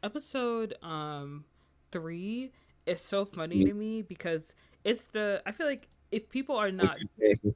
Episode 3 is so funny to me because I feel like if people are What's not your answer?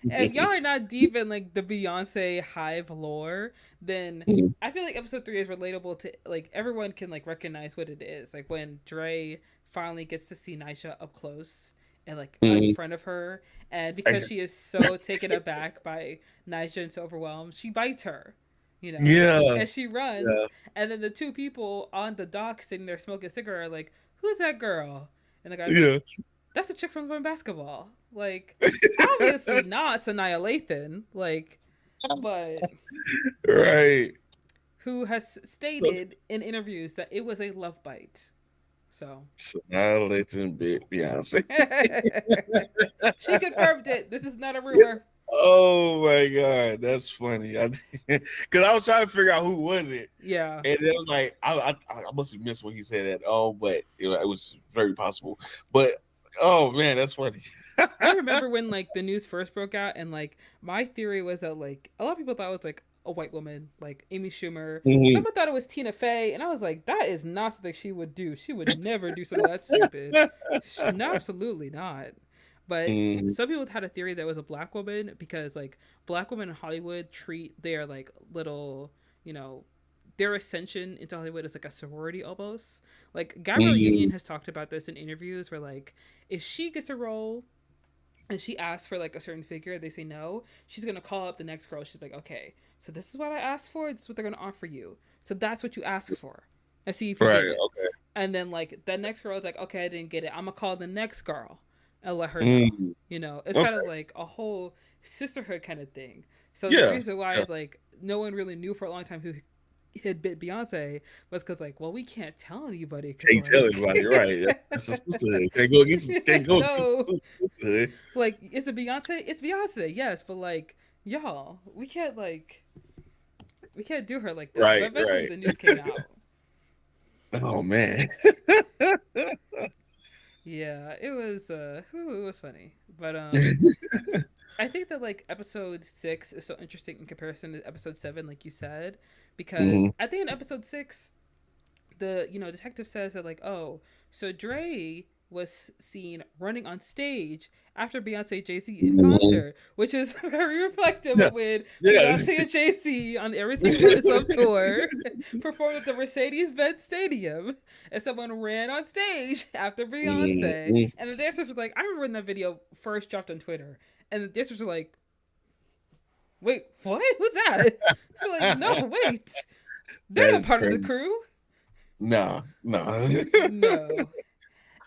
if y'all are not deep in like the Beyonce Hive lore, then I feel like episode 3 is relatable to like everyone can like recognize what it is. Like when Dre finally gets to see Nisha up close and like in Mhm. front of her, and because she is so taken aback by Nisha and so overwhelmed, she bites her, you know, Yeah, and she runs, yeah, and then the two people on the dock sitting there smoking a cigarette are like, "Who's that girl?" And the guy's like, yeah. "That's a chick from playing basketball." Like, obviously not Sanaya Lathan, like, but Right. who has stated in interviews that it was a love bite. So So now let's bit Beyonce. she confirmed it. This is not a rumor. Oh my god, that's funny. Because I was trying to figure out who was it, Yeah. and it was like I must have missed when he said that. Oh, but it was very possible. But oh man, that's funny. I remember when like the news first broke out, and like my theory was that like a lot of people thought it was like a white woman, like Amy Schumer. Mhm. Some thought it was Tina Fey, and I was like, that is not something she would do. She would never do something that stupid. No, absolutely not. But Mhm. some people had a theory that it was a black woman because like black women in Hollywood treat their like little, you know, their ascension into Hollywood as like a sorority almost. Like Gabrielle Union Mhm. has talked about this in interviews where like if she gets a role and she asks for like a certain figure, they say no, she's gonna call up the next girl. She's like, okay, so this is what I asked for. This is what they're gonna offer you. So that's what you ask for, and see if you Right. get it. Okay. And then like the next girl is like, okay, I didn't get it. I'm gonna call the next girl and let her know. Mhm. You know, it's kind of Okay. like a whole sisterhood kind of thing. So the Yeah. reason Yeah. why like no one really knew for a long time who had bit Beyonce was because like, well, we can't tell anybody because Can't tell like, anybody. Right. Yeah. That's a sisterhood. Can't go against. Can't go against no, the sisterhood. like, is it Beyonce? It's Beyonce, yes, but like, y'all, we can't do her like that. But Right. eventually, Right. the news came out. Oh man. Yeah, it was funny. But I think that like episode 6 is so interesting in comparison to episode 7, like you said, because Mhm. I think in episode 6, the detective says that like, oh, so Dre was seen running on stage after Beyonce Jay-Z in Mhm. concert, which is very reflective Yeah. of when Yeah. Beyonce and Jay-Z on Everything But Is Up tour performed at the Mercedes-Benz Stadium, and someone ran on stage after Beyonce, Mhm. and the dancers were like, I remember when that video first dropped on Twitter, and the dancers were like, wait, what? Who's that? They're like, no, wait, they're That not is part of the crazy. crew. Nah, nah. No.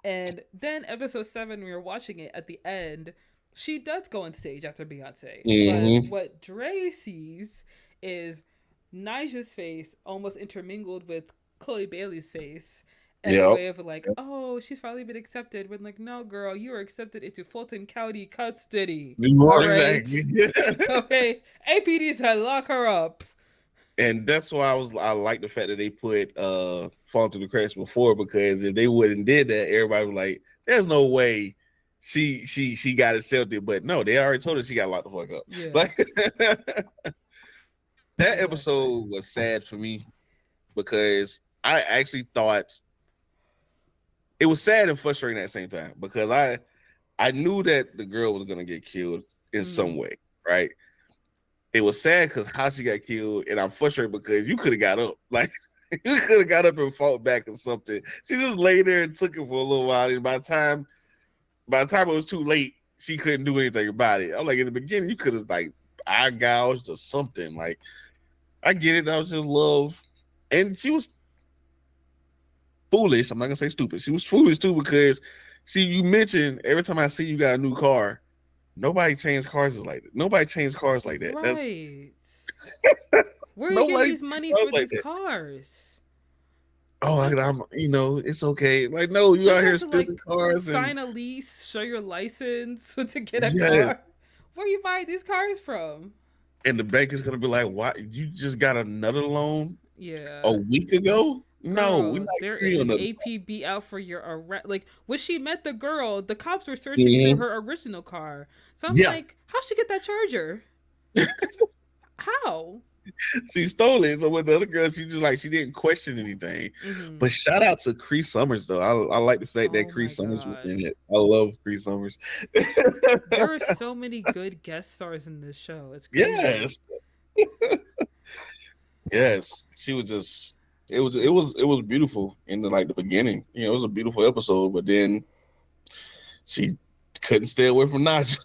And then episode 7, we were watching it at the end. She does go on stage after Beyonce, but Mhm. what Dre sees is Nija's face almost intermingled with Chloe Bailey's face as a Yep. way of like, oh, she's finally been accepted. When like, no, girl, you were accepted into Fulton County custody. All More right, exactly. okay, APD's had to lock her up. And that's why I like the fact that they put fall through the cracks before, because if they wouldn't did that, everybody was like, there's no way she got accepted. But no, they already told her she got locked the fuck up. Yeah, Like that exactly. episode was sad for me because I actually thought it was sad and frustrating at the same time, because I knew that the girl was gonna get killed in some Mm. way, right? It was sad because how she got killed, and I'm frustrated because you could have got up, like you could have got up and fought back or something. She just lay there and took it for a little while, and by the time it was too late, she couldn't do anything about it. I'm like, in the beginning, you could have like eye gouged or something. Like, I get it, that was just love, and she was foolish. I'm not gonna say stupid. She was foolish too, because see, you mentioned every time I see you got a new car, nobody changed cars like that. Nobody changed cars like that. That's Right. Where are you getting nobody these money cars for like these that. cars? Oh, I'm, it's okay. Like, no, you Don't out you here have to stealing like cars, and sign a lease, show your license to get a yes, car? Where are you buying these cars from? and the bank is gonna be like, "Why you just got another loan a Yeah. week ago?" No, we're Girl, not there giving is you an another. APB out for your arrest. Like, when she met the girl, the cops were searching through Mhm. her original car. So I'm Yeah, like, how'd she get that charger? How? She stole it. So with the other girl, she just like she didn't question anything. Mm-hmm. But shout out to Cree Summers though. I like the fact that Oh Cree my Summers was god. in it. I love Cree Summers. There are so many good guest stars in this show. It's crazy. Yes, yes. She was just. It was beautiful in the like the beginning. You know, it was a beautiful episode, but then she couldn't stay away from Naja.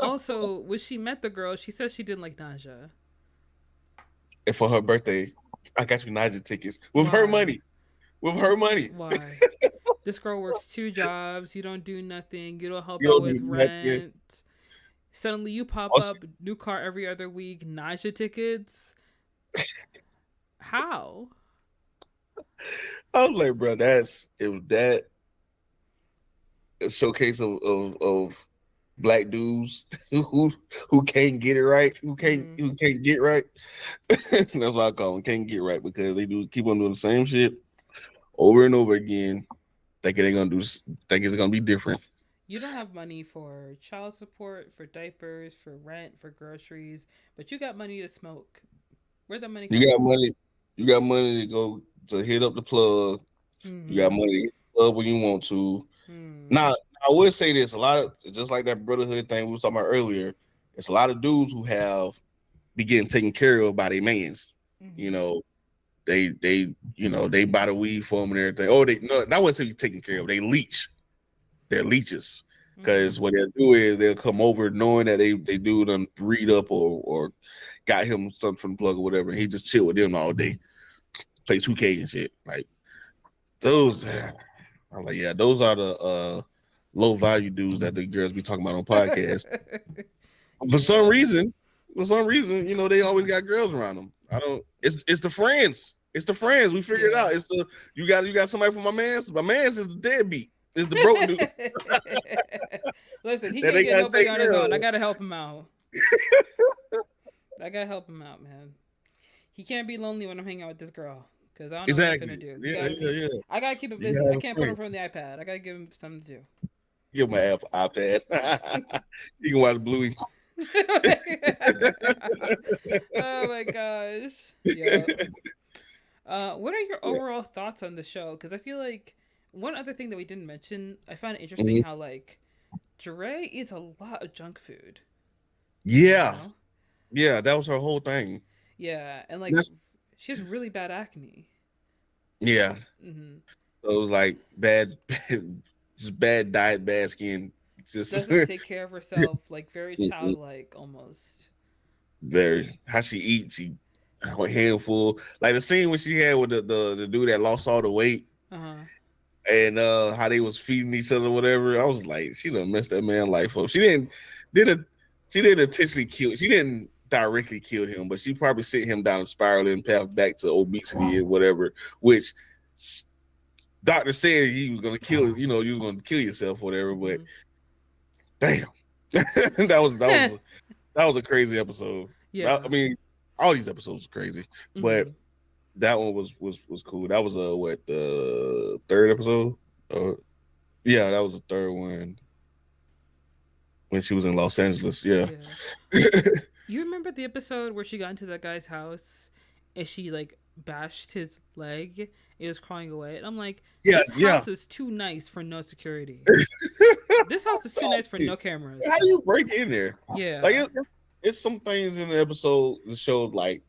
Also, when she met the girl, she said she didn't like Naja. And for her birthday, I got you Naja tickets with her Why? money. With her money. Why? This girl works two jobs. You don't do nothing. You don't help You out don't do with nothing. rent. Suddenly you pop Also, up, new car every other week, Naja tickets. How? I was like, bro, that's it was that a showcase of black dudes who can't get it right, Mm-hmm. who can't get right. That's what I call them, can't get right because they do keep on doing the same shit over and over again, thinking they're gonna do, thinking it's gonna be different. You don't have money for child support, for diapers, for rent, for groceries, but you got money to smoke. Where'd that money come You got from? money, you got money to go to hit up the plug. You got Mm-hmm. money to hit the club when you want to. Hmm. Now, I would say this: a lot of just like that brotherhood thing we was talking about earlier. It's a lot of dudes who have be getting taken care of by their mans. You Mm-hmm. know, they buy the weed for them and everything. Oh, they no, that wasn't be taken care of. They leech. They're leeches. Mm-hmm. Because what they'll do is they'll come over knowing that they do done breed up or got him something from the plug or whatever. And he just chill with them all day, play 2K and shit. Like those, I'm like, yeah, those are the low value dudes that the girls be talking about on podcasts. For some Yeah. reason, they always got girls around them. I don't. It's the friends. It's the friends. We figured it Yeah. out. It's the you got somebody for my man's. My man's is the deadbeat. Is the broke dude Listen, he that can't they get gotta nobody take on his care own. I of. gotta help him out. I gotta help him out, man. He can't be lonely when I'm hanging out with this girl because I don't know what he's gonna Exactly. do. He Yeah, gotta yeah, be. yeah. I gotta keep it You busy. gotta I have a can't put him friend. from the iPad. I gotta give him something to Give him an iPad. You can watch Bluey. do. Oh my gosh. Yeah. What are your Yeah. overall thoughts on the show? Because I feel like one other thing that we didn't mention, I found it interesting Mhm. how like Dre eats a lot of junk food. You Yeah, know? yeah, that was her whole thing. Yeah, and like That's she has really bad acne. yeah. Hmm. So it was like bad, just bad diet, bad skin. Just Doesn't take care of herself. Like very childlike almost. very how she eats. She a handful. Like the scene when she had with the dude that lost all the weight Uh huh. and how they was feeding each other, whatever. I was like, she done messed that man life up. Didn't she didn't intentionally kill. She didn't directly kill him, but she probably sent him down a spiraling path back to obesity and whatever. Which doctor said he was gonna kill. You was gonna kill yourself, whatever. But Hmm. damn, that was a crazy episode. I Yeah. mean, all these episodes are crazy, but Hmm. that one was cool. That was what the third episode? Uh, yeah, that was the third one when she was in Los Angeles. Yeah, Yeah. You remember the episode where she got into that guy's house and she like bashed his leg? It was crawling away. And I'm like, yeah, this yeah. house is too nice for no security. This house is too So, nice for no how do cameras. you break in there? Like Yeah. it's some things in the episode that showed like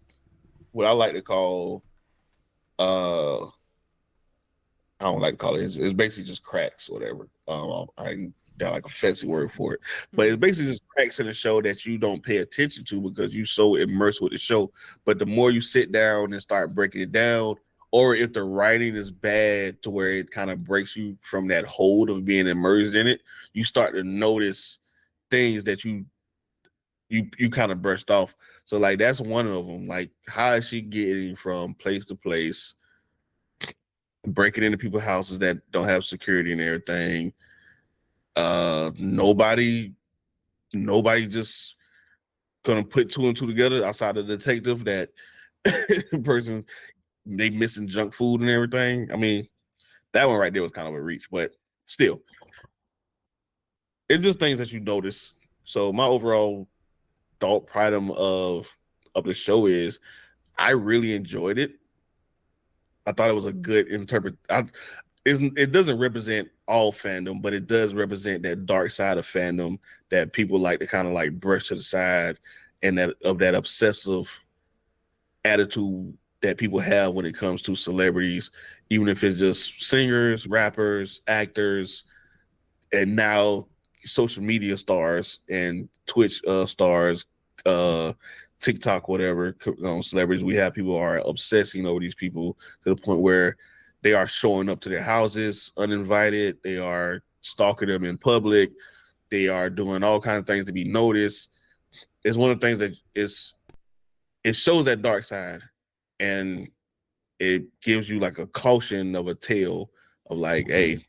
what I like to call uh I don't like to call it. It's basically just cracks, whatever. I got like a fancy word for it, but it's Hmm. basically just cracks in the show that you don't pay attention to because you so immersed with the show. But the more you sit down and start breaking it down, or if the writing is bad to where it kind of breaks you from that hold of being immersed in it, you start to notice things that you kind of brushed off. So like that's one of them. Like how is she getting from place to place, breaking into people's houses that don't have security and everything. Nobody just gonna put two and two together outside of the detective that person they missing junk food and everything. I mean, that one right there was kind of a reach, but still, it's just things that you notice. So my overall thought item of the show is I really enjoyed it. I thought it was a good interpret. It doesn't represent all fandom, but it does represent that dark side of fandom that people like to kind of like brush to the side, and that obsessive attitude that people have when it comes to celebrities, even if it's just singers, rappers, actors, and now social media stars and Twitch stars, uh, TikTok, whatever, celebrities. We have people who are obsessing over these people to the point where they are showing up to their houses uninvited. They are stalking them in public. They are doing all kinds of things to be noticed. It's one of the things that it shows that dark side, and it gives you like a caution of a tale of like, hey,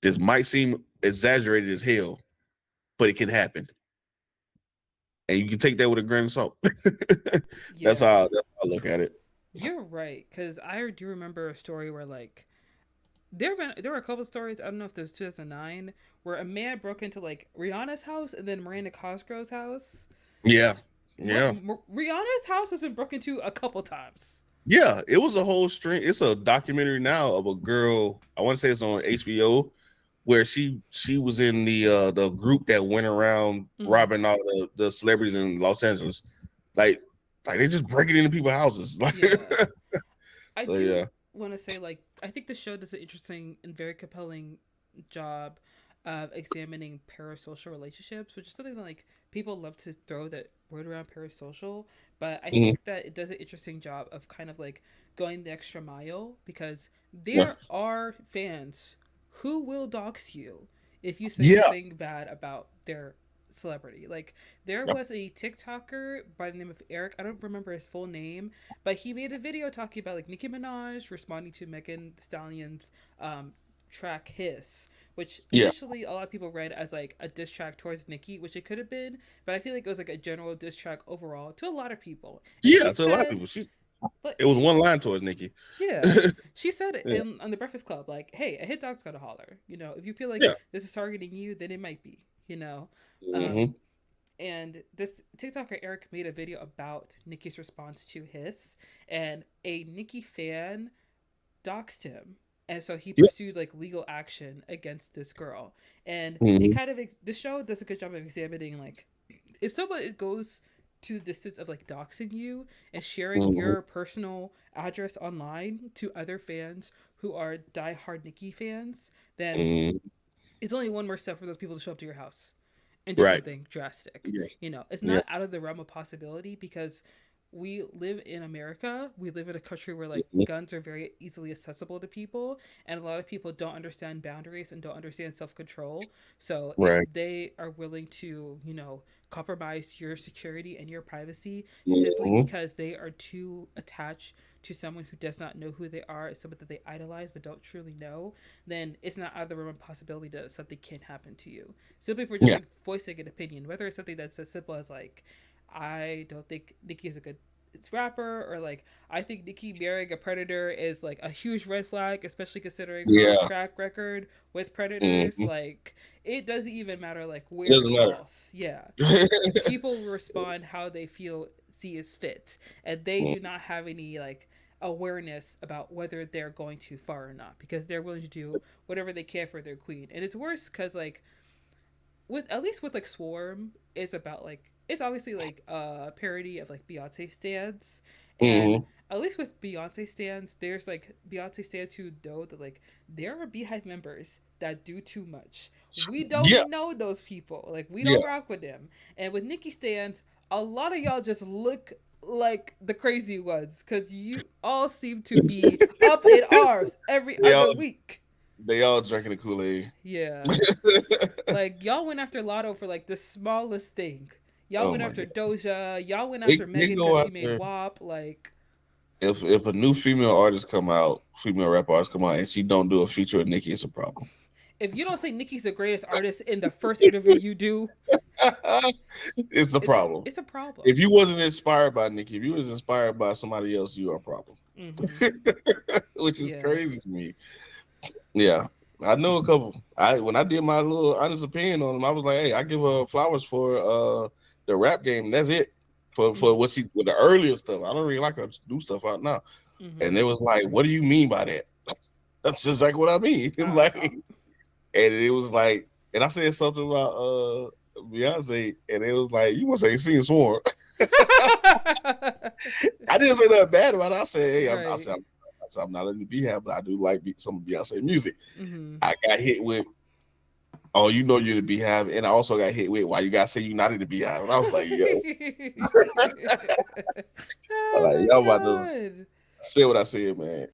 this might seem exaggerated as hell, but it can happen, and you can take that with a grain of salt. Yeah, That's how I look at it. you're right. Because I do remember a story where like there were a couple stories. I don't know if it was 2009 where a man broke into like Rihanna's house and then Miranda Cosgrove's house. Yeah, yeah, Rihanna's house has been broken into a couple times. yeah. It was a whole string. It's a documentary now of a girl. I want to say it's on HBO, where she was in the group that went around Mm-hmm. robbing all the celebrities in Los Angeles. Like like they just breaking into people's houses. Like Yeah, I so do yeah. want to say like I think the show does an interesting and very compelling job of examining parasocial relationships, which is something that like people love to throw that word around parasocial, but I Mhm. think that it does an interesting job of kind of like going the extra mile because Yeah. there are fans who will dox you if you say Yeah. something bad about their celebrity. Like there Yeah. was a TikToker by the name of Eric. I don't remember his full name, but he made a video talking about like Nicki Minaj responding to Megan Thee Stallion's track Hiss, which Yeah. initially a lot of people read as like a diss track towards Nicki, which it could have been, but I feel like it was like a general diss track overall to a lot of people. And she Yeah. To a lot of said, people. like It was she one line towards Nikki. yeah. She said it Yeah. in on the Breakfast Club, like, hey, a hit dog's gotta holler. You know, if you feel like Yeah. this is targeting you, then it might be, you know. Hmm. Um, and this TikToker Eric made a video about Nicki's response to Hiss, and a Nicki fan doxed him, and so he Yeah. pursued like legal action against this girl. And it Hmm. kind of this show does a good job of examining like if someone goes to the distance of like doxing you and sharing Hmm. your personal address online to other fans who are diehard Nicki fans, then Hmm. it's only one more step for those people to show up to your house and do Right. something drastic. Yeah. You know, it's Yeah. not out of the realm of possibility because we live in America. We live in a country where like Mhm. guns are very easily accessible to people, and a lot of people don't understand boundaries and don't understand self control. So if Right. they are willing to, you know, compromise your security and your privacy simply Hmm. because they are too attached to someone who does not know who they are, someone that they idolize but don't truly know, then it's not out of the realm of possibility that something can happen to you. Simply for just Yeah. like voicing an opinion, whether it's something that's as simple as like, I don't think Nicki is a good rapper, or like I think Nicki marrying a predator is like a huge red flag, especially considering her Yeah. track record with predators. Hmm. Like it doesn't even matter like It where it doesn't matter. falls. Yeah, people respond how they feel see is fit, and they do not have any like awareness about whether they're going too far or not because they're willing to do whatever they can for their queen. And it's worse because like with at least with like Swarm, it's about like it's obviously like a parody of like Beyonce stands, and Hmm. at least with Beyonce stands, there's like Beyonce stands who know that like there are Beehive members that do too much. We Yeah. don't know those people, like we Yeah. don't rock with them. And with Nicki stands, a lot of y'all just look like the crazy ones because you all seem to be up in arms every they other all week. they all drinking the Kool-Aid. Yeah. Like y'all went after Lotto for like the smallest thing. Y'all Oh went my after god. Doja. Y'all went after They Megan because go she made after WAP. Like, if a new female artist come out, female rap artist come out, and she don't do a feature with Nicki, it's a problem. if you don't say Nicki's the greatest artist in the first interview you do, It's the problem. it's a problem. If you wasn't inspired by Nicki, if you was inspired by somebody else, you are a problem. Mm-hmm. Which is Yeah. crazy to me. Yeah. I know a couple. I when I did my little honest opinion on them, I was like, hey, I give her flowers for the rap game. That's it. for what she with the earlier stuff. I don't really like her new stuff out now. And it was like, what do you mean by that? That's just like what I mean. Like, and it was like, and I said something about Beyonce, and it was like, you must ain't seen Swarm. I didn't say nothing bad about it. I said, hey, I'm not in the Beyhive, but I do like some of Beyonce music. I got hit with, oh, you know you're the Beyhive, and I also got hit with, why you gotta say you're not in the Beyhive? And I was like, yo. Oh like, my y'all about to god. say what I said, man.